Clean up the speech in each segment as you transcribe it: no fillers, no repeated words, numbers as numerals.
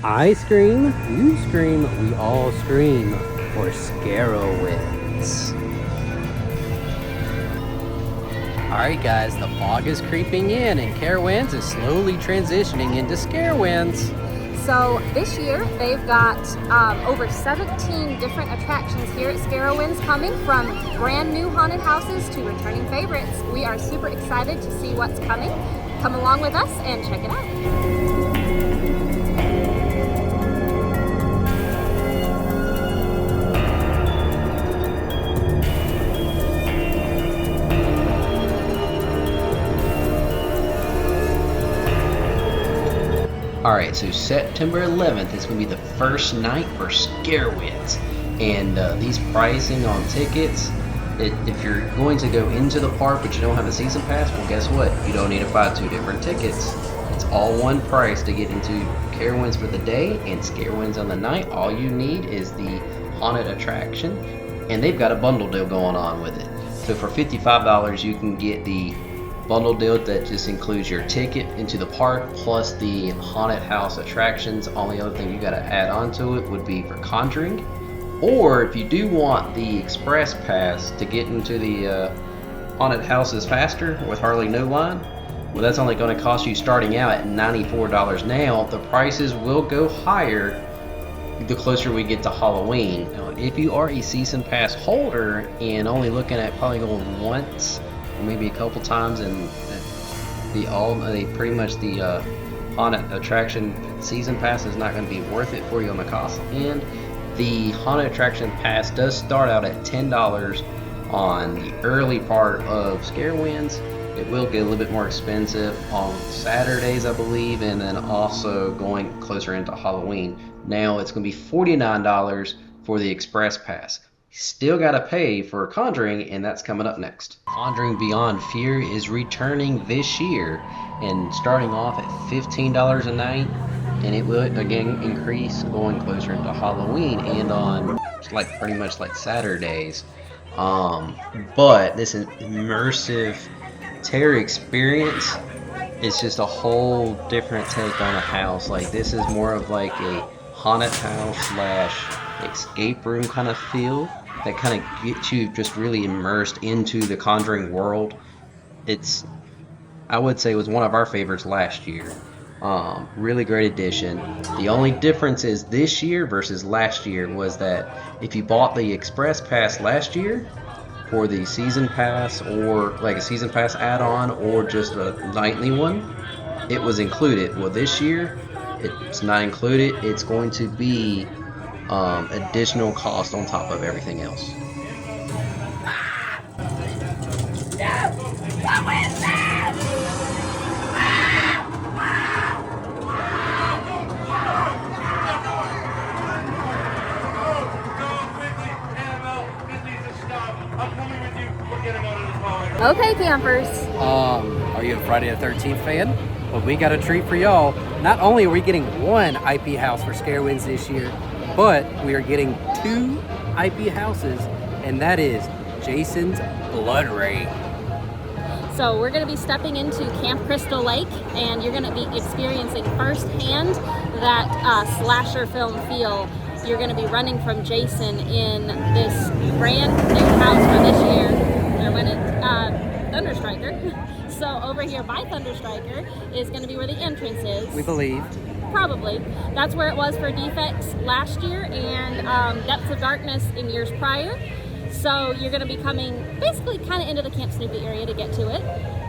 I scream, you scream, we all scream for Scarowinds. Alright guys, the fog is creeping in and Carowinds is slowly transitioning into Scarowinds. So this year they've got over 17 different attractions here at Carowinds, coming from brand new haunted houses to returning favorites. We are super excited to see what's coming. Come along with us and check it out. Alright, so September 11th is going to be the first night for Scarowinds. And these pricing on tickets, if you're going to go into the park but you don't have a season pass, well guess what? You don't need to buy two different tickets. It's all one price to get into Carowinds for the day and Scarowinds on the night. All you need is the haunted attraction, and they've got a bundle deal going on with it. So for $55 you can get the bundle deal that just includes your ticket into the park plus the haunted house attractions. Only other thing you got to add on to it would be for Conjuring. Or if you do want the express pass to get into the haunted houses faster with hardly no line, well that's only going to cost you, starting out at $94 now. The prices will go higher the closer we get to Halloween. Now, if you are a season pass holder and only looking at probably going once, maybe a couple times, and pretty much the haunted attraction season pass is not going to be worth it for you on the cost end. The haunted attraction pass does start out at $10 on the early part of Scarowinds. It will get a little bit more expensive on Saturdays, I believe, and then also going closer into Halloween. Now it's going to be $49 for the express pass. Still gotta pay for Conjuring, and that's coming up next. Conjuring Beyond Fear is returning this year and starting off at $15 a night, and it will again increase going closer into Halloween and on pretty much like Saturdays. But this immersive terror experience is just a whole different take on a house. Like, this is more of like a haunted house / escape room kind of feel that kind of gets you just really immersed into the Conjuring world. I would say it was one of our favorites last year. Really great addition. The only difference is this year versus last year was that if you bought the express pass last year for the season pass, or like a season pass add-on, or just a nightly one, it was included. Well, this year it's not included. It's going to be additional cost on top of everything else. Okay, campers. Are you a Friday the 13th fan? Well, we got a treat for y'all. Not only are we getting one IP house for Scarowinds this year, but we are getting two IP houses, and that is Jason's Blood Rain. So we're going to be stepping into Camp Crystal Lake, and you're going to be experiencing firsthand that slasher film feel. You're going to be running from Jason in this brand new house for this year. They're running Thunderstriker. So over here by Thunderstriker is going to be where the entrance is. We believe. Probably. That's where it was for Defects last year, and Depths of Darkness in years prior. So you're going to be coming basically kind of into the Camp Snoopy area to get to it.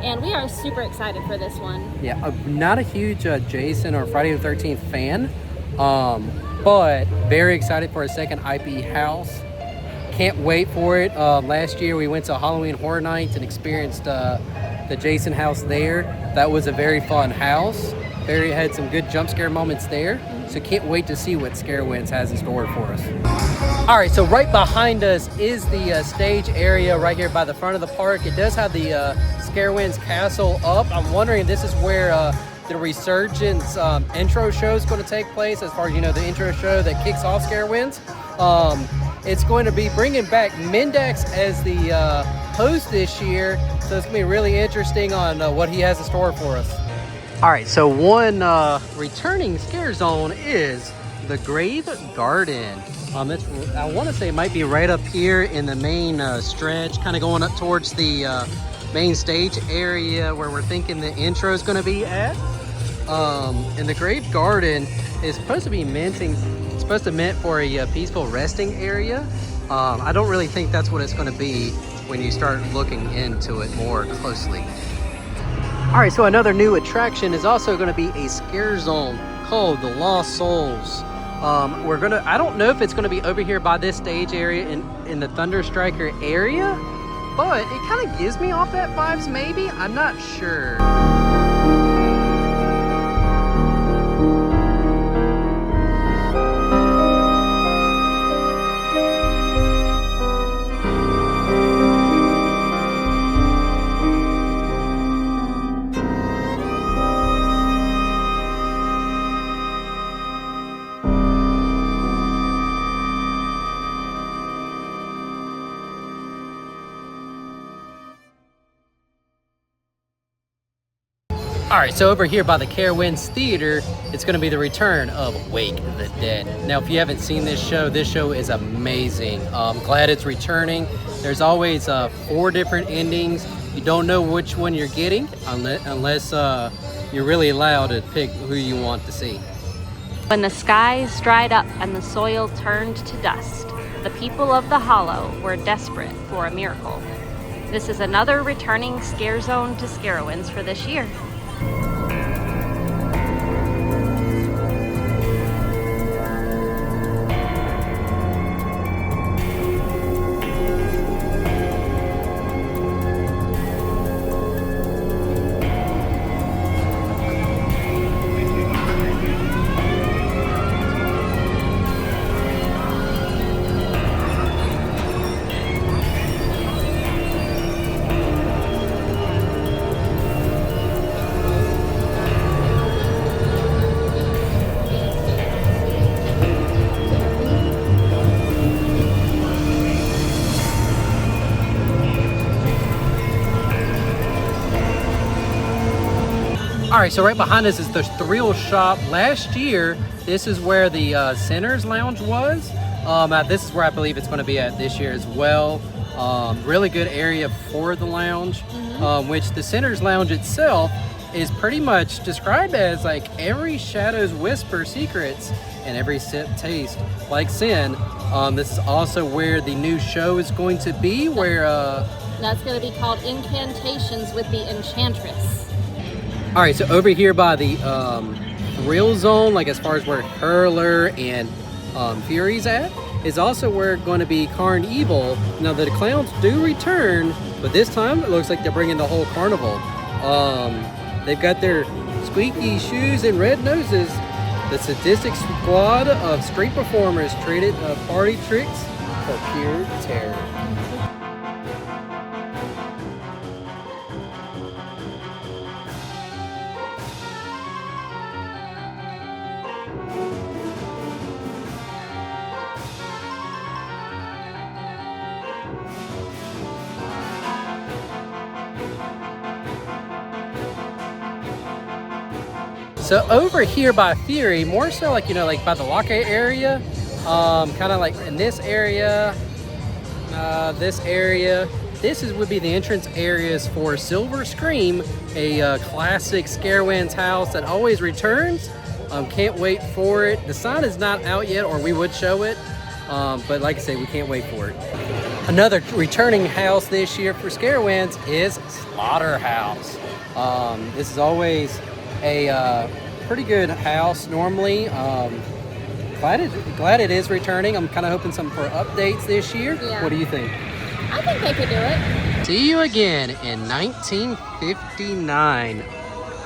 And we are super excited for this one. Yeah, I'm not a huge Jason or Friday the 13th fan, but very excited for a second IP house. Can't wait for it. Last year we went to Halloween Horror Nights and experienced the Jason house there. That was a very fun house. Had some good jump scare moments there. So can't wait to see what Scarowinds has in store for us. All right, so right behind us is the stage area right here by the front of the park. It does have the Scarowinds castle up. I'm wondering if this is where the Resurgence intro show is going to take place, as far as you know, the intro show that kicks off Scarowinds. It's going to be bringing back Mendex as the host this year, so it's going to be really interesting on what he has in store for us. All right, so one returning scare zone is the Grave Garden. I want to say it might be right up here in the main stretch, kind of going up towards the main stage area where we're thinking the intro is going to be at. And the Grave Garden is supposed to be meant for a peaceful resting area. I don't really think that's what it's going to be when you start looking into it more closely. All right, so another new attraction is also going to be a scare zone called the Lost Souls. I don't know if it's going to be over here by this stage area in the Thunder Striker area, but it kind of gives me off that vibes maybe. I'm not sure. All right, so over here by the Carowinds Theater, it's going to be the return of Wake the Dead. Now, if you haven't seen this show is amazing. I'm glad it's returning. There's always 4 different endings. You don't know which one you're getting unless you're really allowed to pick who you want to see. When the skies dried up and the soil turned to dust, the people of the Hollow were desperate for a miracle. This is another returning scare zone to Scarowinds for this year. All right, so right behind us is the Thrill Shop. Last year, this is where the Sinners Lounge was. This is where I believe it's going to be at this year as well. Really good area for the lounge, which the Sinners Lounge itself is pretty much described as like every shadow's whisper secrets and every sip taste like sin. This is also where the new show is going to be, where That's going to be called Incantations with the Enchantress. all right, so over here by the Thrill Zone, like as far as where Hurler and Fury's at, is also where going to be Carnival. Now the clowns do return, but this time it looks like they're bringing the whole carnival. They've got their squeaky shoes and red noses. The sadistic squad of street performers traded party tricks for pure terror. So over here by Fury, more so like, like by the locker area, kind of like in this area, this would be the entrance areas for Silver Scream, a classic Scarowinds house that always returns. Can't wait for it. The sign is not out yet, or we would show it, but like I say, we can't wait for it. Another returning house this year for Scarowinds is Slaughterhouse. This is always a pretty good house normally. Glad it is returning. I'm kind of hoping some for updates this year. Yeah. What do you think? I think they could do it. See you again in 1959.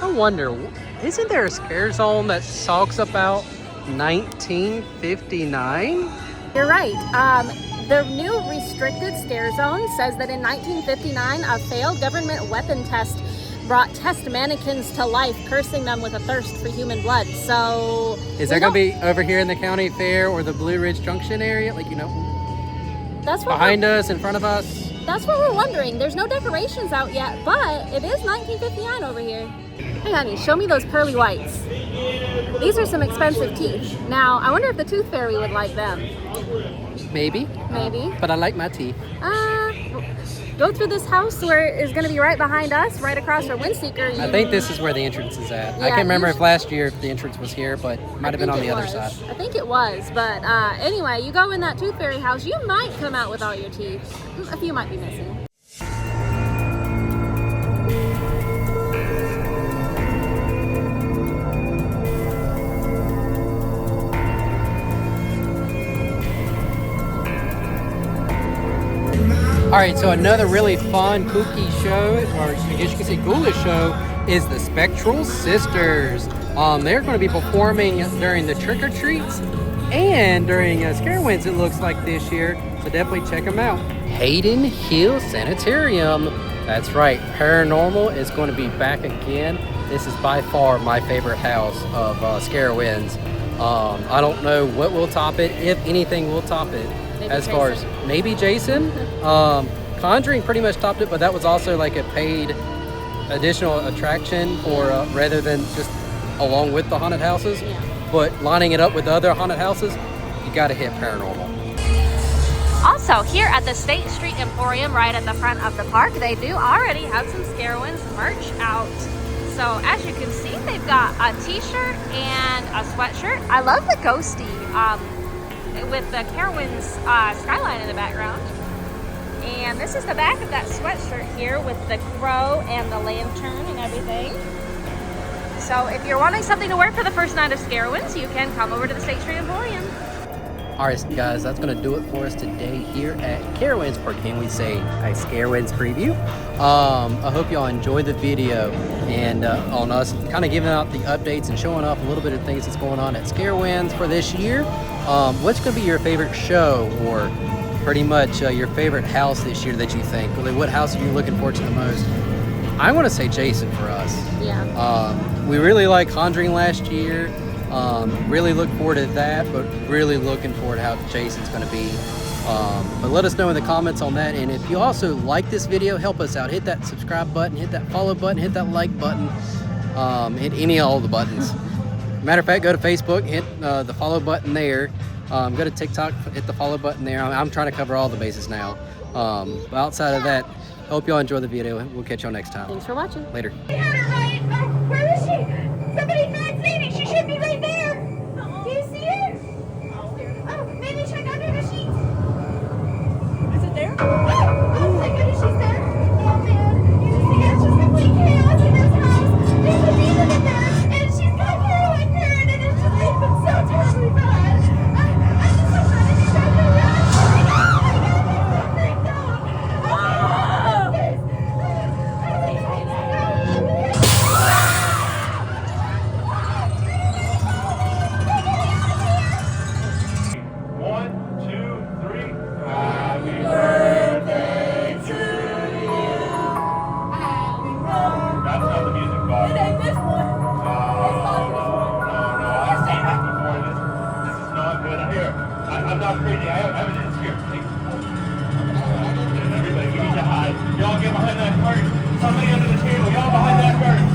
I wonder, isn't there a scare zone that talks about 1959? You're right. The new restricted scare zone says that in 1959, a failed government weapon test brought test mannequins to life, cursing them with a thirst for human blood. So is that going to be over here in the county fair or the Blue Ridge Junction area? Like, that's what behind us, in front of us? That's what we're wondering. There's no decorations out yet, but it is 1959 over here. Hey honey, show me those pearly whites. These are some expensive teeth. Now, I wonder if the tooth fairy would like them. Maybe. Maybe. But I like my teeth. Go through this house where is going to be right behind us, right across from Windseeker. I think this is where the entrance is at. Yeah, I can't remember if last year if the entrance was here, but it might have been on the other side. I think it was, but anyway, you go in that tooth fairy house, you might come out with all your teeth. A few might be missing. All right, so another really fun, kooky show, or I guess you could say ghoulish show, is the Spectral Sisters. They're going to be performing during the trick or treats and during Scarowinds, it looks like this year. So definitely check them out. Hayden Hill Sanitarium. That's right, Paranormal is going to be back again. This is by far my favorite house of Scarowinds. I don't know what will top it, if anything will top it. Maybe as Jason. far as maybe Jason. Conjuring pretty much topped it, but that was also like a paid additional attraction for rather than just along with the haunted houses. Yeah. But lining it up with the other haunted houses, you got to hit Paranormal. Also, here at the State Street Emporium, right at the front of the park, they do already have some Scarowinds merch out. So as you can see, they've got a t-shirt and a sweatshirt. I love the ghosty with the Carowinds skyline in the background. And this is the back of that sweatshirt here with the crow and the lantern and everything. So if you're wanting something to wear for the first night of Scarowinds, you can come over to the State Street Emporium. All right, guys, that's going to do it for us today here at Carowinds, or can we say a Scarowinds preview. I hope y'all enjoyed the video and on us kind of giving out the updates and showing off a little bit of things that's going on at Scarowinds for this year. What's going to be your favorite show, or pretty much your favorite house this year that you think? Really, what house are you looking forward to the most? I want to say Jason for us. Yeah. We really liked Conjuring last year. Really look forward to that, but really looking forward to how Jason's going to be. But let us know in the comments on that. And if you also like this video, help us out. Hit that subscribe button, hit that follow button, hit that like button, hit any of all the buttons. Matter of fact, go to Facebook, hit the follow button there. Go to TikTok, hit the follow button there. I'm trying to cover all the bases now. But outside of that, hope y'all enjoy the video. We'll catch y'all next time. Thanks for watching. Later. I had her right. Oh, where is she? Somebody's not seen it. She should be right there. Do you see her? Oh, maybe check under the sheets. Is it there? Oh my goodness, she's there. Oh man, you see it? It's just complete chaos in this house. There's a demon in there, and she's got heroin current, and it's just been so terribly bad. I'm just so glad that you guys are around. Oh my God, I'm so freaked out. I'm not crazy. I have evidence here. Everybody, we need to hide. Y'all get behind that curtain. Somebody under the table. Y'all behind that curtain.